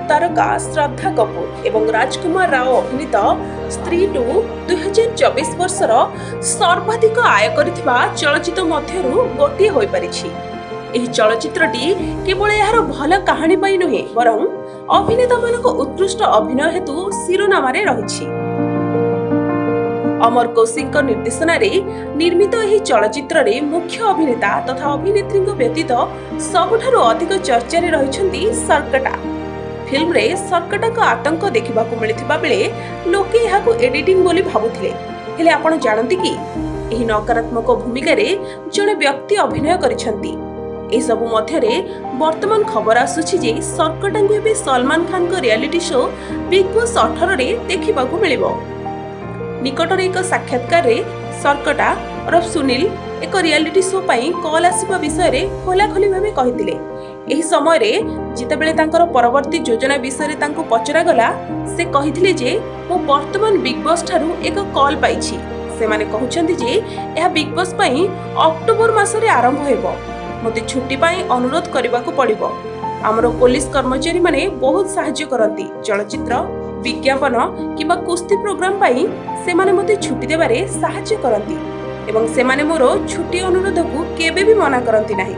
तारका श्रद्धा कपूर एवं राजकुमार राव अभिनीत स्त्री 2 2024 वर्षर सर्वाधिक आय करिथिबा चलचित्र मध्यरु गोटिए होई परिछि। एही चलचित्रटी केवल यार भल कहानी पई नुहे बरं अभिनेता मानक उत्कृष्ट अभिनय हेतु शिरोनामारे रहिछि। अमर कौशिक निर्देशन निर्मित यह चलचित्र रे मुख्य अभिनेता तथा अभिनेत्री व्यतीत सबुठारु अधिक चर्चारे रहिछन्ती सरकटा। फिल्म रे सरकटा का आतंक देखा मिलथिबा बेले लोके एहाकु एडिटिंग बोली भाबुथिले। हेले आपण जानନ୍ତି कि एही नकारात्मक भूमिका रे जणे व्यक्ति अभिनय करिछन्ती। ए सबु मध्यरे वर्तमान खबर आसुछि जे सरकटांगु एबे सलमान खान को रियलिटी शो बिग बॉस 18 रे देखिबाकू मिलिबो। निकटर एक साक्षात्कार रे सरकटा और सुनील एक रियलिटी शो पाई कॉल आसीबा विषय रे खोलाखोली भाबे कहिथिले। एही समय रे जितेबेले तांकर परवर्ती योजना विषय रे तांको पचरा गला से कहिथिले जे मो वर्तमान बिग बॉस ठारू एक कॉल पाइछि। से माने कहउछन्ती जे एहा बिग बॉस पाई अक्टोबर मास रे आरंभ हेबो। मते छुट्टी पाई अनुरोध करबाकू पड़िबो। हमरो पुलिस कर्मचारी माने बहुत सहाय्य करंती। चलचित्र विज्ञापन किबा कुस्ती प्रोग्राम पाई से माने मते छुट्टी देबारे सहाय्य करंती एवं से माने मोरो छुट्टी अनुरोध को केबे भी मना करंती नाही।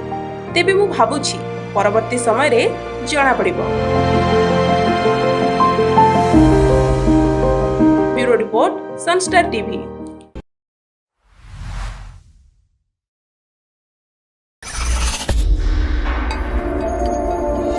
तेबे मु भाबुछि परवर्ती समय रे जणा पड़िबो। Bureau report Sunstar TV.